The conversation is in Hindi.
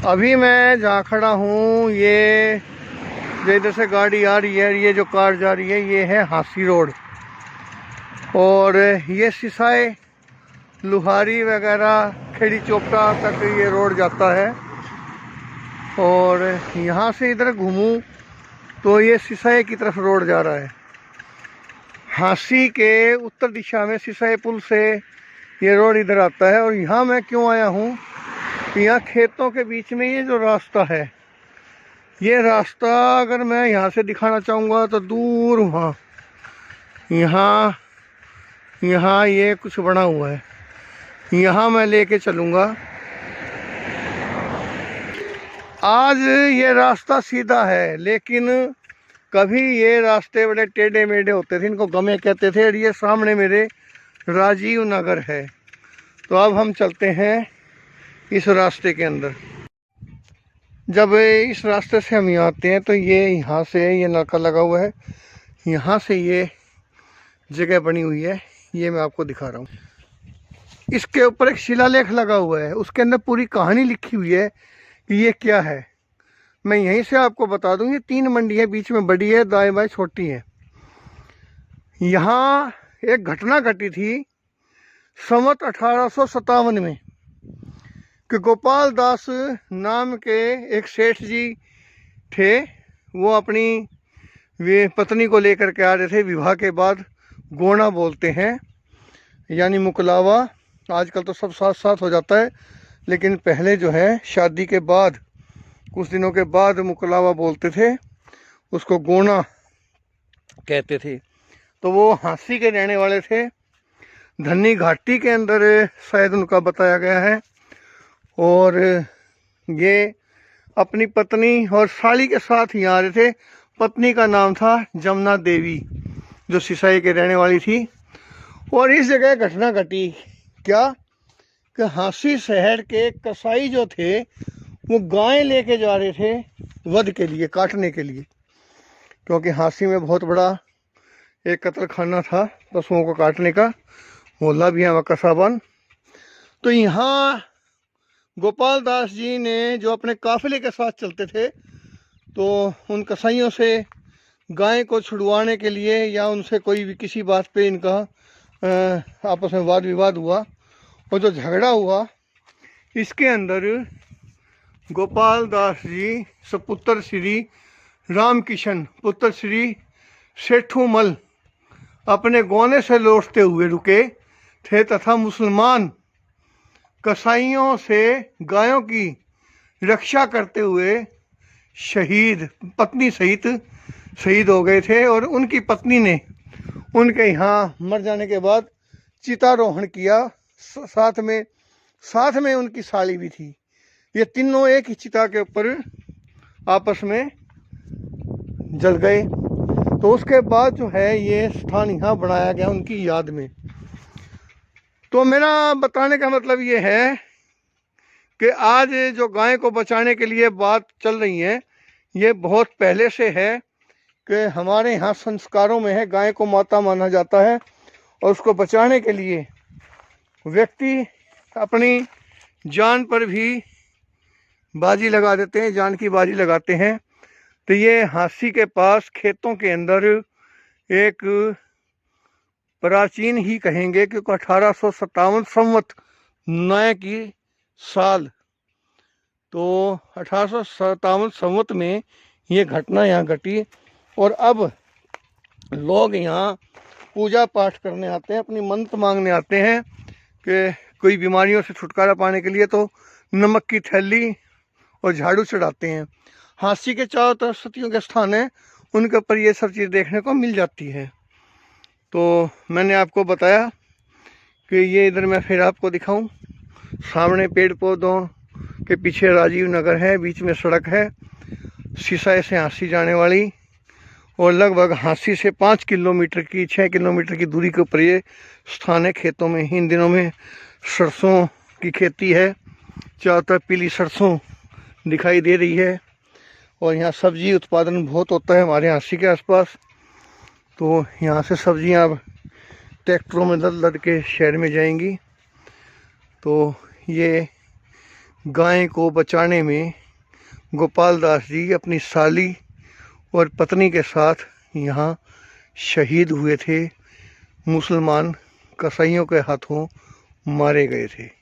अभी मैं जहाँ खड़ा हूँ ये जो इधर से गाड़ी आ रही है, ये जो कार जा रही है, ये है हांसी रोड। और ये सिसाई लुहारी वगैरह खेड़ी चोपटा तक ये रोड जाता है। और यहाँ से इधर घूमूँ तो ये सिसाई की तरफ रोड जा रहा है। हांसी के उत्तर दिशा में सिसाई पुल से ये रोड इधर आता है। और यहाँ मैं क्यों आया हूँ, यहाँ खेतों के बीच में ये जो रास्ता है, ये रास्ता अगर मैं यहाँ से दिखाना चाहूँगा तो दूर वहाँ यहाँ ये कुछ बना हुआ है, यहाँ मैं लेके चलूँगा। आज ये रास्ता सीधा है, लेकिन कभी ये रास्ते बड़े टेढ़े मेढ़े होते थे, इनको गमे कहते थे। और ये सामने मेरे राजीव नगर है। तो अब हम चलते हैं इस रास्ते के अंदर। जब इस रास्ते से हम यहाँ आते हैं तो ये यहाँ से ये नलका लगा हुआ है, यहाँ से ये जगह बनी हुई है, ये मैं आपको दिखा रहा हूँ। इसके ऊपर एक शिलालेख लगा हुआ है, उसके अंदर पूरी कहानी लिखी हुई है कि ये क्या है। मैं यहीं से आपको बता दूँ, ये 3 मंडी है, बीच में बड़ी है, दाएं बाएं छोटी है। यहाँ एक घटना घटी थी संवत 1857 में कि गोपाल दास नाम के एक सेठ जी थे। वो अपनी वे पत्नी को लेकर के आ रहे थे विवाह के बाद। गोना बोलते हैं, यानी मुकलावा। आजकल तो सब साथ साथ हो जाता है, लेकिन पहले जो है शादी के बाद कुछ दिनों के बाद मुकलावा बोलते थे, उसको गोना कहते थे। तो वो हांसी के रहने वाले थे, धन्नी घाटी के अंदर शायद उनका बताया गया है। और ये अपनी पत्नी और साली के साथ ही आ रहे थे। पत्नी का नाम था जमुना देवी, जो सिसाई के रहने वाली थी। और इस जगह घटना घटी क्या कि हांसी शहर के कसाई जो थे वो गाय लेके जा रहे थे वध के लिए, काटने के लिए, क्योंकि हांसी में बहुत बड़ा एक कत्ल खाना था पशुओं को काटने का, मोहल्ला भी है कसाबन। तो यहाँ गोपाल दास जी ने, जो अपने काफिले के साथ चलते थे, तो उन कसाईयों से गाय को छुड़वाने के लिए या उनसे कोई भी किसी बात पे इनका आपस में वाद विवाद हुआ। और जो झगड़ा हुआ, इसके अंदर गोपाल दास जी सपुत्र श्री रामकिशन पुत्र श्री सेठूमल अपने गौने से लौटते हुए रुके थे तथा मुसलमान कसाईयों से गायों की रक्षा करते हुए शहीद, पत्नी सहित शहीद हो गए थे। और उनकी पत्नी ने उनके यहाँ मर जाने के बाद चितारोहण किया। साथ में उनकी साली भी थी। ये तीनों एक ही चिता के ऊपर आपस में जल गए। तो उसके बाद जो है ये स्थान यहाँ बनाया गया उनकी याद में। तो मेरा बताने का मतलब ये है कि आज जो गाय को बचाने के लिए बात चल रही है, ये बहुत पहले से है कि हमारे यहाँ संस्कारों में है, गाय को माता माना जाता है। और उसको बचाने के लिए व्यक्ति अपनी जान पर भी बाजी लगा देते हैं, जान की बाजी लगाते हैं। तो ये हांसी के पास खेतों के अंदर एक प्राचीन ही कहेंगे, क्योंकि 1857 संवत नए की साल, तो 1857 संवत में ये घटना यहाँ घटी। और अब लोग यहाँ पूजा पाठ करने आते हैं, अपनी मन्नत मांगने आते हैं कि कोई बीमारियों से छुटकारा पाने के लिए तो नमक की थैली और झाड़ू चढ़ाते हैं। हांसी के चारों तरफ सतियों के स्थान है, उनके ऊपर ये सब चीज़ देखने को मिल जाती है। तो मैंने आपको बताया कि ये इधर मैं फिर आपको दिखाऊं। सामने पेड़ पौधों के पीछे राजीव नगर है, बीच में सड़क है सिसाई से हांसी जाने वाली। और लगभग हांसी से 5 किलोमीटर की 6 किलोमीटर की दूरी के ऊपर ये स्थान है। खेतों में इन दिनों में सरसों की खेती है, चारों तरफ पीली सरसों दिखाई दे रही है। और यहाँ सब्जी उत्पादन बहुत होता है हमारे हांसी के आसपास। तो यहाँ से सब्जियाँ अब ट्रैक्टरों में लद लद के शहर में जाएंगी। तो ये गाय को बचाने में गोपाल दास जी अपनी साली और पत्नी के साथ यहाँ शहीद हुए थे, मुसलमान कसाईयों के हाथों मारे गए थे।